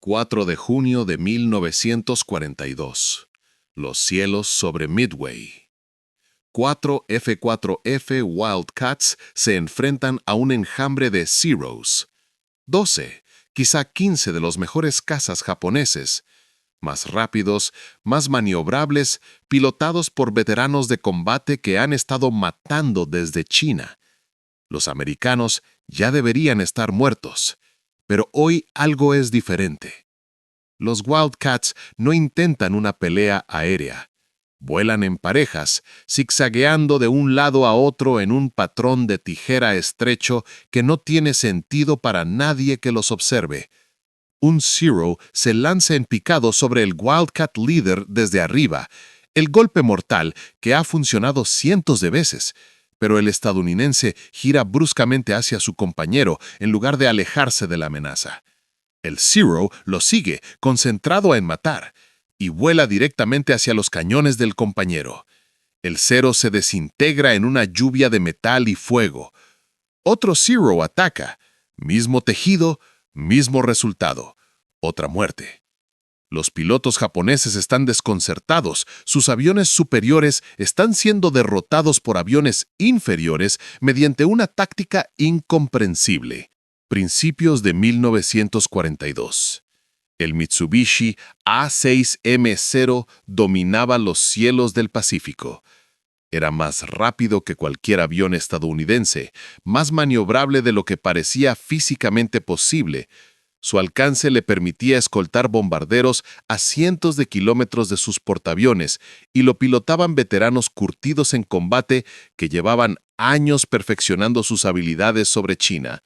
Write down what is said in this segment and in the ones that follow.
4 de junio de 1942. Los cielos sobre Midway. 4 F-4F Wildcats se enfrentan a un enjambre de Zeros. 12, quizá 15 de los mejores cazas japoneses, más rápidos, más maniobrables, pilotados por veteranos de combate que han estado matando desde China. Los americanos ya deberían estar muertos, pero hoy algo es diferente. Los Wildcats no intentan una pelea aérea. Vuelan en parejas, zigzagueando de un lado a otro en un patrón de tijera estrecho que no tiene sentido para nadie que los observe. Un Zero se lanza en picado sobre el Wildcat líder desde arriba, el golpe mortal que ha funcionado cientos de veces, pero el estadounidense gira bruscamente hacia su compañero en lugar de alejarse de la amenaza. El Zero lo sigue, concentrado en matar, y vuela directamente hacia los cañones del compañero. El Zero se desintegra en una lluvia de metal y fuego. Otro Zero ataca. Mismo tejido, mismo resultado. Otra muerte. Los pilotos japoneses están desconcertados. Sus aviones superiores están siendo derrotados por aviones inferiores mediante una táctica incomprensible. Principios de 1942. El Mitsubishi A6M0 dominaba los cielos del Pacífico. Era más rápido que cualquier avión estadounidense, más maniobrable de lo que parecía físicamente posible. Su alcance le permitía escoltar bombarderos a cientos de kilómetros de sus portaaviones y lo pilotaban veteranos curtidos en combate que llevaban años perfeccionando sus habilidades sobre China.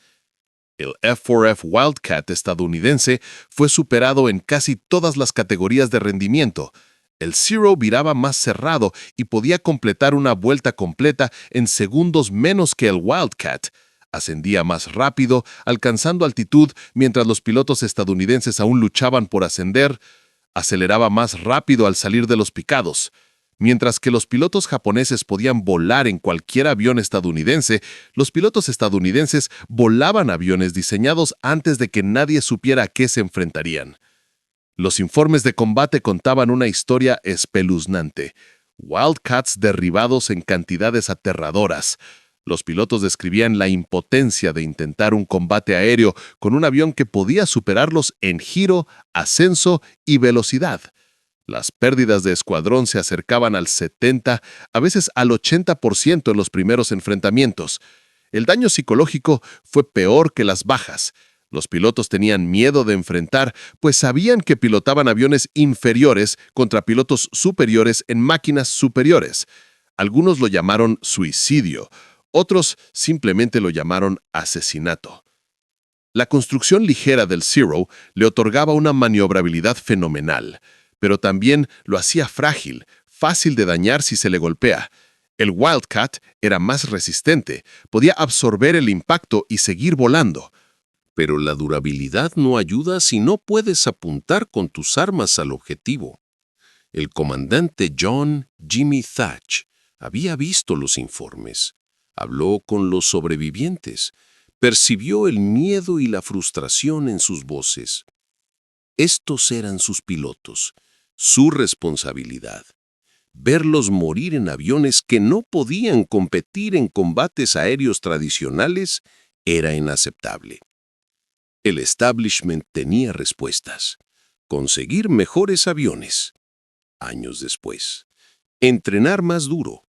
El F-4F Wildcat estadounidense fue superado en casi todas las categorías de rendimiento. El Zero viraba más cerrado y podía completar una vuelta completa en segundos menos que el Wildcat. Ascendía más rápido, alcanzando altitud mientras los pilotos estadounidenses aún luchaban por ascender. Aceleraba más rápido al salir de los picados. Mientras que los pilotos japoneses podían volar en cualquier avión estadounidense, los pilotos estadounidenses volaban aviones diseñados antes de que nadie supiera a qué se enfrentarían. Los informes de combate contaban una historia espeluznante. Wildcats derribados en cantidades aterradoras. Los pilotos describían la impotencia de intentar un combate aéreo con un avión que podía superarlos en giro, ascenso y velocidad. Las pérdidas de escuadrón se acercaban al 70, a veces al 80% en los primeros enfrentamientos. El daño psicológico fue peor que las bajas. Los pilotos tenían miedo de enfrentar, pues sabían que pilotaban aviones inferiores contra pilotos superiores en máquinas superiores. Algunos lo llamaron suicidio, otros simplemente lo llamaron asesinato. La construcción ligera del Zero le otorgaba una maniobrabilidad fenomenal, pero también lo hacía frágil, fácil de dañar si se le golpea. El Wildcat era más resistente, podía absorber el impacto y seguir volando. Pero la durabilidad no ayuda si no puedes apuntar con tus armas al objetivo. El comandante John Jimmy Thach había visto los informes, habló con los sobrevivientes, percibió el miedo y la frustración en sus voces. Estos eran sus pilotos, su responsabilidad. Verlos morir en aviones que no podían competir en combates aéreos tradicionales era inaceptable. El establishment tenía respuestas. Conseguir mejores aviones. Años después. Entrenar más duro.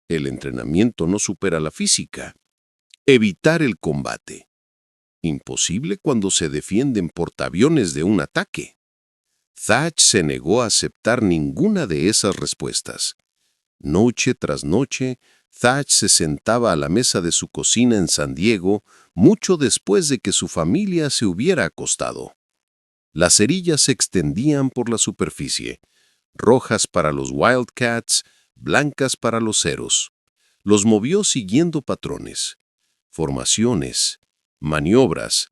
El entrenamiento no supera la física. Evitar el combate. Imposible cuando se defienden portaaviones de un ataque. Thach se negó a aceptar ninguna de esas respuestas. Noche tras noche, Thach se sentaba a la mesa de su cocina en San Diego mucho después de que su familia se hubiera acostado. Las cerillas se extendían por la superficie, rojas para los Wildcats, blancas para los Zeros. Los movió siguiendo patrones, formaciones, maniobras,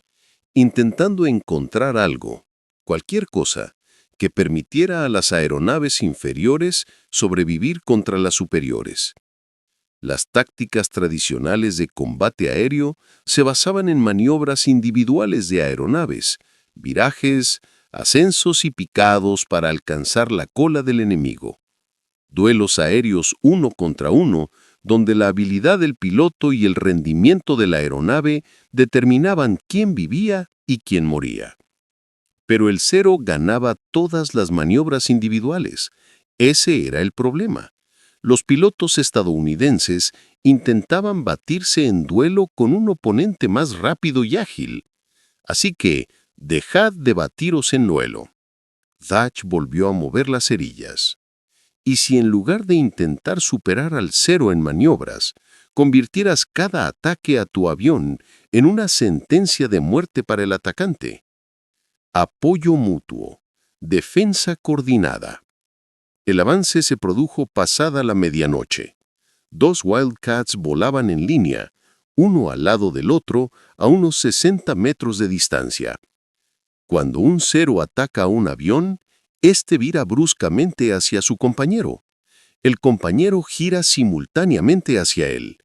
intentando encontrar algo, cualquier cosa, que permitiera a las aeronaves inferiores sobrevivir contra las superiores. Las tácticas tradicionales de combate aéreo se basaban en maniobras individuales de aeronaves, virajes, ascensos y picados para alcanzar la cola del enemigo. Duelos aéreos 1 contra 1, donde la habilidad del piloto y el rendimiento de la aeronave determinaban quién vivía y quién moría. Pero el Zero ganaba todas las maniobras individuales. Ese era el problema. Los pilotos estadounidenses intentaban batirse en duelo con un oponente más rápido y ágil. Así que, dejad de batiros en duelo. Thach volvió a mover las cerillas. Y si en lugar de intentar superar al Zero en maniobras, convirtieras cada ataque a tu avión en una sentencia de muerte para el atacante. Apoyo mutuo. Defensa coordinada. El avance se produjo pasada la medianoche. 2 Wildcats volaban en línea, uno al lado del otro, a unos 60 metros de distancia. Cuando un Zero ataca a un avión, este vira bruscamente hacia su compañero. El compañero gira simultáneamente hacia él.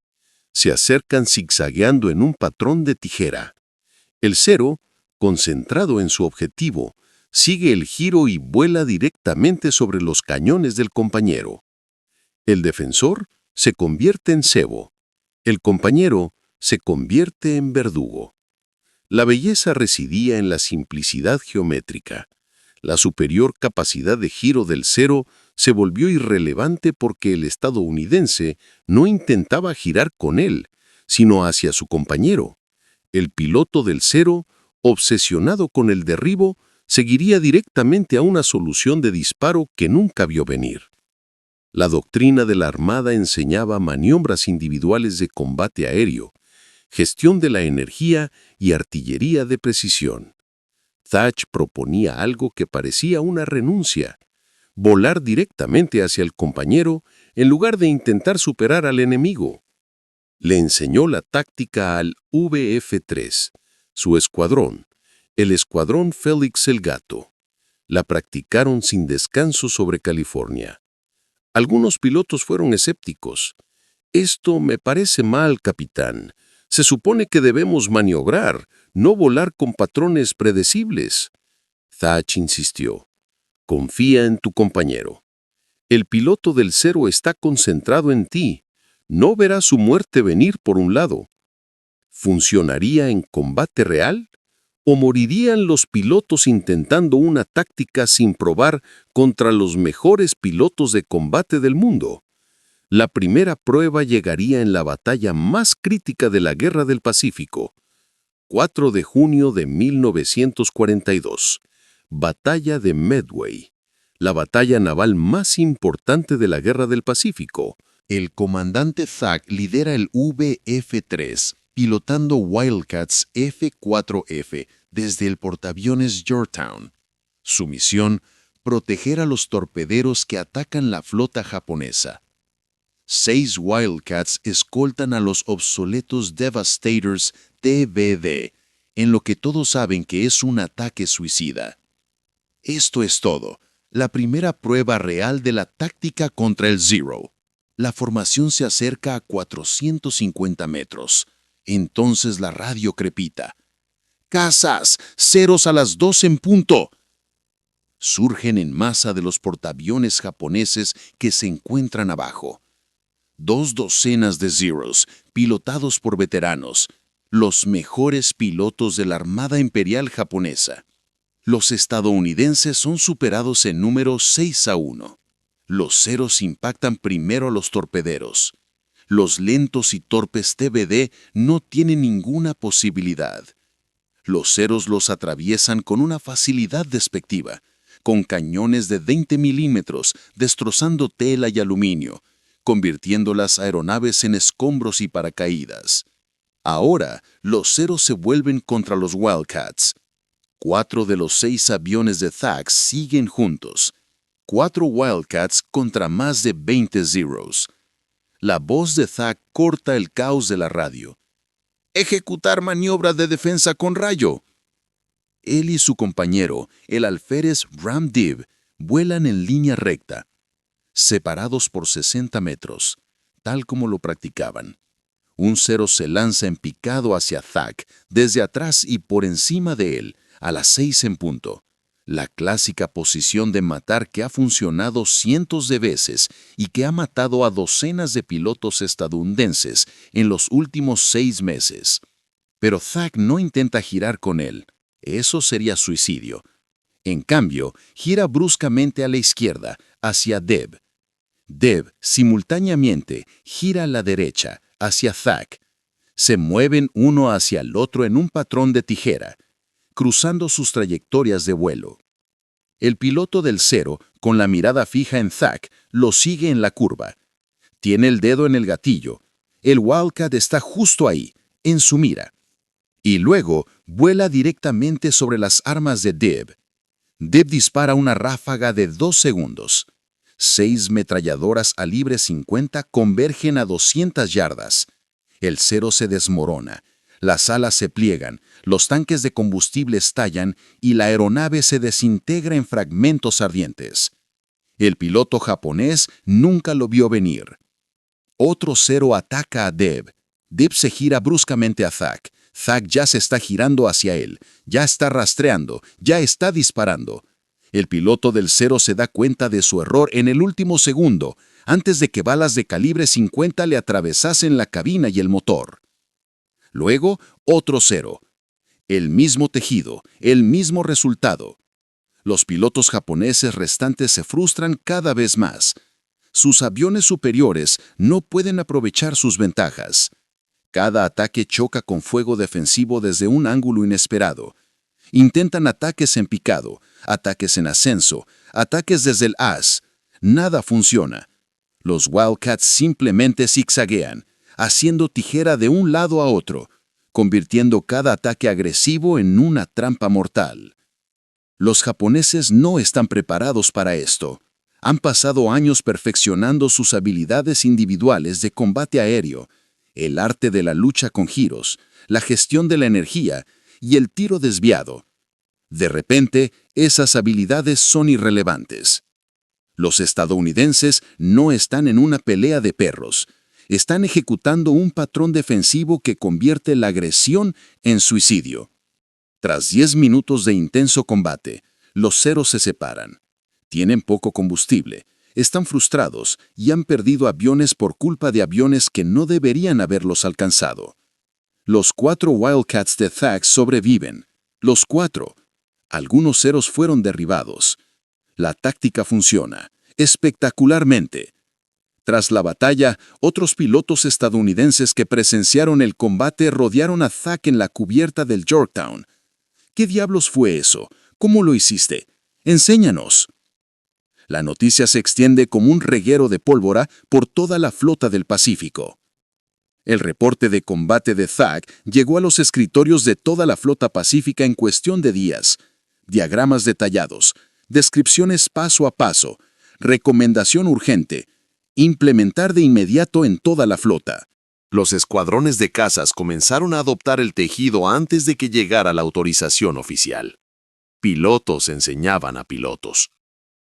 Se acercan zigzagueando en un patrón de tijera. El Zero, concentrado en su objetivo, sigue el giro y vuela directamente sobre los cañones del compañero. El defensor se convierte en cebo. El compañero se convierte en verdugo. La belleza residía en la simplicidad geométrica. La superior capacidad de giro del Zero se volvió irrelevante porque el estadounidense no intentaba girar con él, sino hacia su compañero. El piloto del Zero, obsesionado con el derribo, seguiría directamente a una solución de disparo que nunca vio venir. La doctrina de la Armada enseñaba maniobras individuales de combate aéreo, gestión de la energía y artillería de precisión. Thach proponía algo que parecía una renuncia: volar directamente hacia el compañero en lugar de intentar superar al enemigo. Le enseñó la táctica al VF-3, su escuadrón, el Escuadrón Félix el Gato. La practicaron sin descanso sobre California. Algunos pilotos fueron escépticos. «Esto me parece mal, capitán. Se supone que debemos maniobrar, no volar con patrones predecibles». Thach insistió. «Confía en tu compañero. El piloto del Zero está concentrado en ti. No verá su muerte venir por un lado. ¿Funcionaría en combate real? ¿O morirían los pilotos intentando una táctica sin probar contra los mejores pilotos de combate del mundo? La primera prueba llegaría en la batalla más crítica de la Guerra del Pacífico. 4 de junio de 1942. Batalla de Midway. La batalla naval más importante de la Guerra del Pacífico. El comandante Thach lidera el VF-3, pilotando Wildcats F-4F desde el portaaviones Yorktown. Su misión: proteger a los torpederos que atacan la flota japonesa. 6 Wildcats escoltan a los obsoletos Devastators TVD, en lo que todos saben que es un ataque suicida. Esto es todo, la primera prueba real de la táctica contra el Zero. La formación se acerca a 450 metros. Entonces la radio crepita. «¡Cazas! ¡Ceros a las 2 en punto!». Surgen en masa de los portaaviones japoneses que se encuentran abajo. 2 docenas de Zeros, pilotados por veteranos, los mejores pilotos de la Armada Imperial japonesa. Los estadounidenses son superados en número 6-1. Los Zeros impactan primero a los torpederos. Los lentos y torpes TVD no tienen ninguna posibilidad. Los Zeros los atraviesan con una facilidad despectiva, con cañones de 20 milímetros, destrozando tela y aluminio, convirtiendo las aeronaves en escombros y paracaídas. Ahora, los Zeros se vuelven contra los Wildcats. 4 de los 6 aviones de Thach siguen juntos. 4 Wildcats contra más de 20 Zeros. La voz de Thach corta el caos de la radio. «Ejecutar maniobra de defensa con rayo». Él y su compañero, el alférez Ram Dev, vuelan en línea recta, separados por 60 metros, tal como lo practicaban. Un Zero se lanza en picado hacia Thach, desde atrás y por encima de él, a las 6 en punto. la clásica posición de matar que ha funcionado cientos de veces y que ha matado a docenas de pilotos estadounidenses en los últimos 6 meses. Pero Thach no intenta girar con él. Eso sería suicidio. En cambio, gira bruscamente a la izquierda, hacia Deb. Deb, simultáneamente, gira a la derecha, hacia Thach. Se mueven uno hacia el otro en un patrón de tijera, cruzando sus trayectorias de vuelo. El piloto del Zero, con la mirada fija en Thach, lo sigue en la curva. Tiene el dedo en el gatillo. El Wildcat está justo ahí, en su mira. Y luego vuela directamente sobre las armas de Deb. Deb dispara una ráfaga de 2 segundos. 6 metralladoras a libre 50 convergen a 200 yardas. El Zero se desmorona. Las alas se pliegan, los tanques de combustible estallan y la aeronave se desintegra en fragmentos ardientes. El piloto japonés nunca lo vio venir. Otro Zero ataca a Deb. Deb se gira bruscamente a Thach. Thach ya se está girando hacia él, ya está rastreando, ya está disparando. El piloto del Zero se da cuenta de su error en el último segundo, antes de que balas de calibre 50 le atravesasen la cabina y el motor. Luego, otro Zero. El mismo tejido, el mismo resultado. Los pilotos japoneses restantes se frustran cada vez más. Sus aviones superiores no pueden aprovechar sus ventajas. Cada ataque choca con fuego defensivo desde un ángulo inesperado. Intentan ataques en picado, ataques en ascenso, ataques desde el as. Nada funciona. Los Wildcats simplemente zigzaguean, haciendo tijera de un lado a otro, convirtiendo cada ataque agresivo en una trampa mortal. Los japoneses no están preparados para esto. Han pasado años perfeccionando sus habilidades individuales de combate aéreo, el arte de la lucha con giros, la gestión de la energía y el tiro desviado. De repente, esas habilidades son irrelevantes. Los estadounidenses no están en una pelea de perros. Están ejecutando un patrón defensivo que convierte la agresión en suicidio. Tras 10 minutos de intenso combate, los Zeros se separan. Tienen poco combustible, están frustrados y han perdido aviones por culpa de aviones que no deberían haberlos alcanzado. Los 4 Wildcats de Thach sobreviven. Los 4. Algunos Zeros fueron derribados. La táctica funciona, espectacularmente. Tras la batalla, otros pilotos estadounidenses que presenciaron el combate rodearon a Thach en la cubierta del Yorktown. ¿Qué diablos fue eso? ¿Cómo lo hiciste? Enséñanos. La noticia se extiende como un reguero de pólvora por toda la flota del Pacífico. El reporte de combate de Thach llegó a los escritorios de toda la flota pacífica en cuestión de días. Diagramas detallados, descripciones paso a paso, recomendación urgente, implementar de inmediato en toda la flota. Los escuadrones de cazas comenzaron a adoptar el tejido antes de que llegara la autorización oficial. Pilotos enseñaban a pilotos.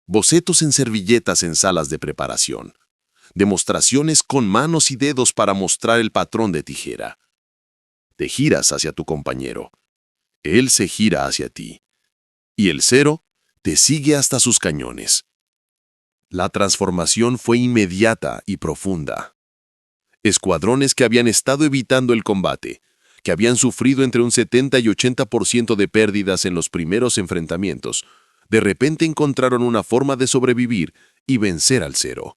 Bocetos en servilletas en salas de preparación. Demostraciones con manos y dedos para mostrar el patrón de tijera. Te giras hacia tu compañero. Él se gira hacia ti. Y el Zero te sigue hasta sus cañones. La transformación fue inmediata y profunda. Escuadrones que habían estado evitando el combate, que habían sufrido entre un 70 y 80% de pérdidas en los primeros enfrentamientos, de repente encontraron una forma de sobrevivir y vencer al Zero.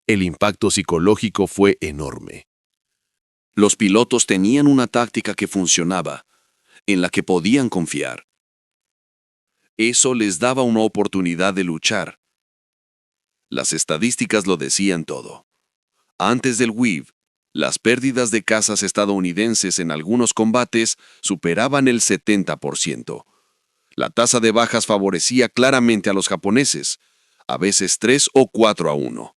El impacto psicológico fue enorme. Los pilotos tenían una táctica que funcionaba, en la que podían confiar. Eso les daba una oportunidad de luchar. Las estadísticas lo decían todo. Antes del WIV, las pérdidas de cazas estadounidenses en algunos combates superaban el 70%. La tasa de bajas favorecía claramente a los japoneses, a veces 3 o 4-1.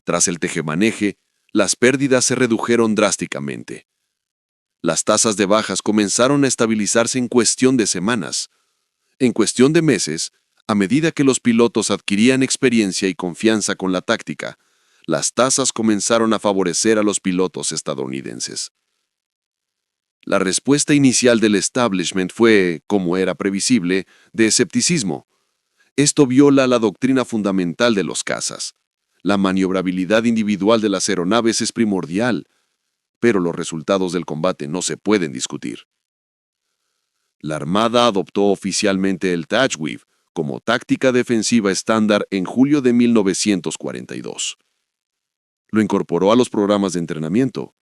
Tras el tejemaneje, las pérdidas se redujeron drásticamente. Las tasas de bajas comenzaron a estabilizarse en cuestión de semanas. En cuestión de meses, a medida que los pilotos adquirían experiencia y confianza con la táctica, las tasas comenzaron a favorecer a los pilotos estadounidenses. La respuesta inicial del establishment fue, como era previsible, de escepticismo. Esto viola la doctrina fundamental de los cazas. La maniobrabilidad individual de las aeronaves es primordial, pero los resultados del combate no se pueden discutir. La Armada adoptó oficialmente el Thatch Weave como táctica defensiva estándar en julio de 1942. Lo incorporó a los programas de entrenamiento.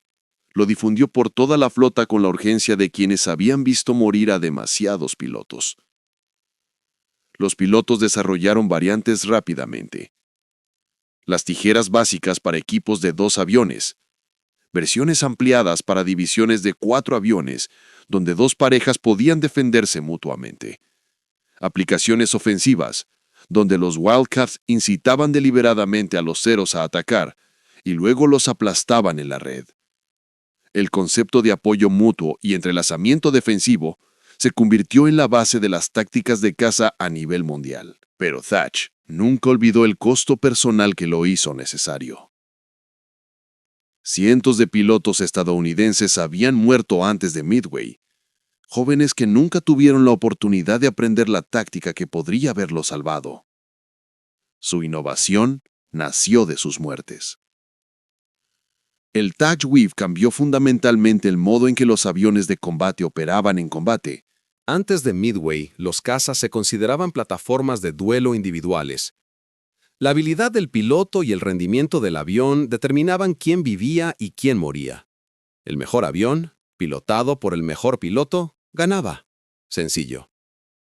Lo difundió por toda la flota con la urgencia de quienes habían visto morir a demasiados pilotos. Los pilotos desarrollaron variantes rápidamente. Las tijeras básicas para equipos de 2 aviones, versiones ampliadas para divisiones de 4 aviones, donde 2 parejas podían defenderse mutuamente. Aplicaciones ofensivas, donde los Wildcats incitaban deliberadamente a los ceros a atacar y luego los aplastaban en la red. El concepto de apoyo mutuo y entrelazamiento defensivo se convirtió en la base de las tácticas de caza a nivel mundial. Pero Thatch nunca olvidó el costo personal que lo hizo necesario. Cientos de pilotos estadounidenses habían muerto antes de Midway, jóvenes que nunca tuvieron la oportunidad de aprender la táctica que podría haberlos salvado. Su innovación nació de sus muertes. El Thatch Weave cambió fundamentalmente el modo en que los aviones de combate operaban en combate. Antes de Midway, los cazas se consideraban plataformas de duelo individuales. La habilidad del piloto y el rendimiento del avión determinaban quién vivía y quién moría. El mejor avión, pilotado por el mejor piloto, ganaba. Sencillo.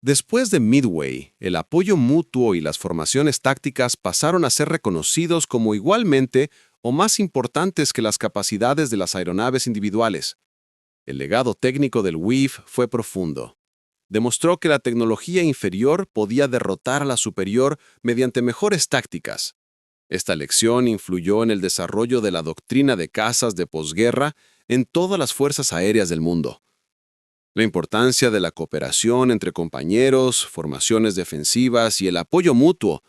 Después de Midway, el apoyo mutuo y las formaciones tácticas pasaron a ser reconocidos como igualmente o más importantes que las capacidades de las aeronaves individuales. El legado técnico del Weave fue profundo. Demostró que la tecnología inferior podía derrotar a la superior mediante mejores tácticas. Esta lección influyó en el desarrollo de la doctrina de cazas de posguerra en todas las fuerzas aéreas del mundo. La importancia de la cooperación entre compañeros, formaciones defensivas y el apoyo mutuo.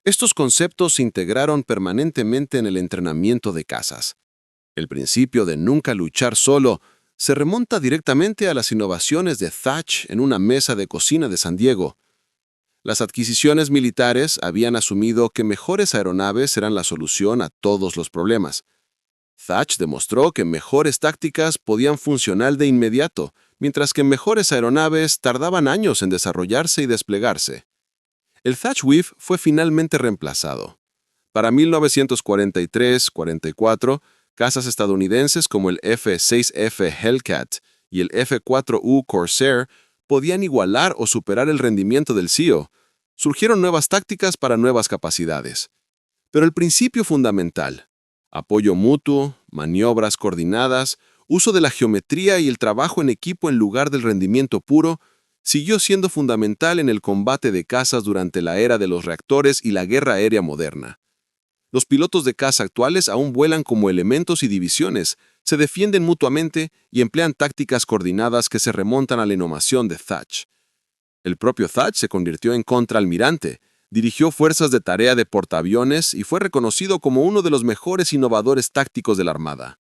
Estos conceptos se integraron permanentemente en el entrenamiento de cazas. El principio de nunca luchar solo se remonta directamente a las innovaciones de Thatch en una mesa de cocina de San Diego. Las adquisiciones militares habían asumido que mejores aeronaves eran la solución a todos los problemas. Thatch demostró que mejores tácticas podían funcionar de inmediato, mientras que mejores aeronaves tardaban años en desarrollarse y desplegarse. El Thatch Weave fue finalmente reemplazado. Para 1943-44, cazas estadounidenses como el F-6F Hellcat y el F-4U Corsair podían igualar o superar el rendimiento del CEO. Surgieron nuevas tácticas para nuevas capacidades. Pero el principio fundamental, apoyo mutuo, maniobras coordinadas, uso de la geometría y el trabajo en equipo en lugar del rendimiento puro, siguió siendo fundamental en el combate de cazas durante la era de los reactores y la guerra aérea moderna. Los pilotos de caza actuales aún vuelan como elementos y divisiones, se defienden mutuamente y emplean tácticas coordinadas que se remontan a la innovación de Thatch. El propio Thatch se convirtió en contraalmirante, dirigió fuerzas de tarea de portaaviones y fue reconocido como uno de los mejores innovadores tácticos de la Armada.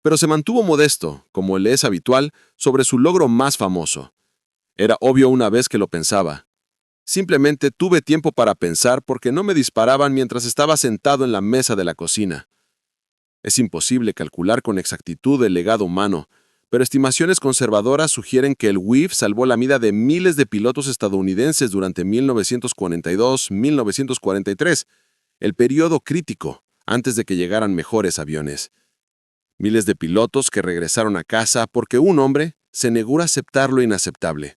Pero se mantuvo modesto, como le es habitual, sobre su logro más famoso. Era obvio una vez que lo pensaba. Simplemente tuve tiempo para pensar porque no me disparaban mientras estaba sentado en la mesa de la cocina. Es imposible calcular con exactitud el legado humano, pero estimaciones conservadoras sugieren que el Weave salvó la vida de miles de pilotos estadounidenses durante 1942-1943, el periodo crítico, antes de que llegaran mejores aviones. Miles de pilotos que regresaron a casa porque un hombre se negó a aceptar lo inaceptable.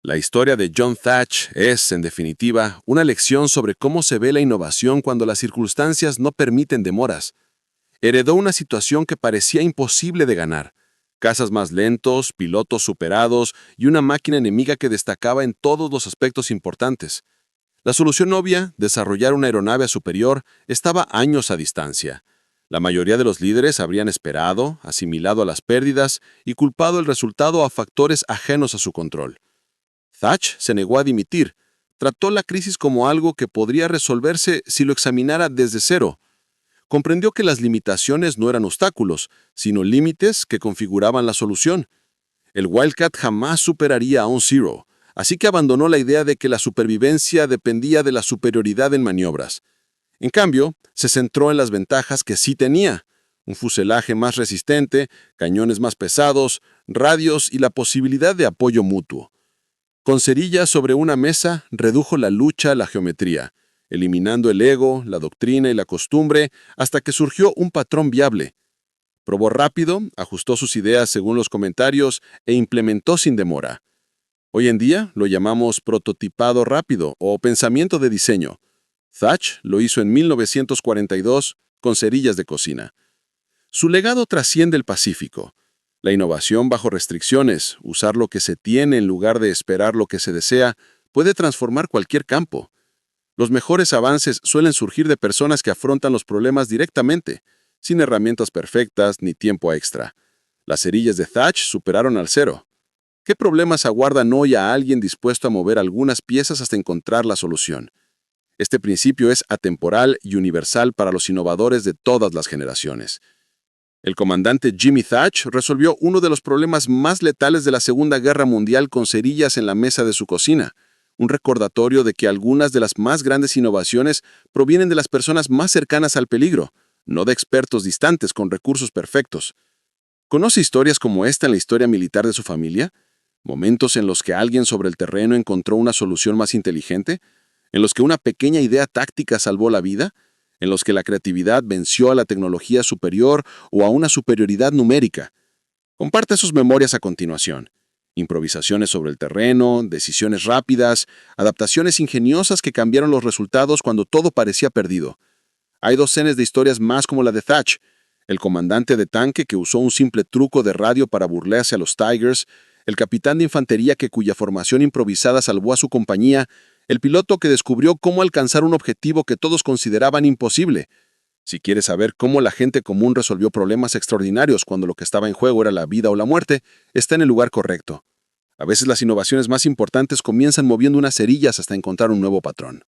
La historia de John Thatch es, en definitiva, una lección sobre cómo se ve la innovación cuando las circunstancias no permiten demoras. Heredó una situación que parecía imposible de ganar. Cazas más lentos, pilotos superados y una máquina enemiga que destacaba en todos los aspectos importantes. La solución obvia, desarrollar una aeronave superior, estaba años a distancia. La mayoría de los líderes habrían esperado, asimilado a las pérdidas y culpado el resultado a factores ajenos a su control. Thatch se negó a dimitir. Trató la crisis como algo que podría resolverse si lo examinara desde cero. comprendió que las limitaciones no eran obstáculos, sino límites que configuraban la solución. El Wildcat jamás superaría a un Zero, así que abandonó la idea de que la supervivencia dependía de la superioridad en maniobras. En cambio, se centró en las ventajas que sí tenía: un fuselaje más resistente, cañones más pesados, radios y la posibilidad de apoyo mutuo. Con cerillas sobre una mesa, redujo la lucha a la geometría, eliminando el ego, la doctrina y la costumbre hasta que surgió un patrón viable. Probó rápido, ajustó sus ideas según los comentarios e implementó sin demora. Hoy en día lo llamamos prototipado rápido o pensamiento de diseño. Thatch lo hizo en 1942 con cerillas de cocina. Su legado trasciende el Pacífico. La innovación bajo restricciones, usar lo que se tiene en lugar de esperar lo que se desea, puede transformar cualquier campo. Los mejores avances suelen surgir de personas que afrontan los problemas directamente, sin herramientas perfectas ni tiempo extra. Las cerillas de Thatch superaron al Zero. ¿Qué problemas aguardan hoy a alguien dispuesto a mover algunas piezas hasta encontrar la solución? Este principio es atemporal y universal para los innovadores de todas las generaciones. El comandante Jimmy Thatch resolvió uno de los problemas más letales de la Segunda Guerra Mundial con cerillas en la mesa de su cocina, un recordatorio de que algunas de las más grandes innovaciones provienen de las personas más cercanas al peligro, no de expertos distantes con recursos perfectos. ¿Conoce historias como esta en la historia militar de su familia? ¿Momentos en los que alguien sobre el terreno encontró una solución más inteligente? ¿En los que una pequeña idea táctica salvó la vida? ¿En los que la creatividad venció a la tecnología superior o a una superioridad numérica? Comparte sus memorias a continuación. Improvisaciones sobre el terreno, decisiones rápidas, adaptaciones ingeniosas que cambiaron los resultados cuando todo parecía perdido. Hay docenas de historias más como la de Thatch, el comandante de tanque que usó un simple truco de radio para burlarse a los Tigers, el capitán de infantería cuya formación improvisada salvó a su compañía, el piloto que descubrió cómo alcanzar un objetivo que todos consideraban imposible. Si quieres saber cómo la gente común resolvió problemas extraordinarios cuando lo que estaba en juego era la vida o la muerte, está en el lugar correcto. A veces las innovaciones más importantes comienzan moviendo unas cerillas hasta encontrar un nuevo patrón.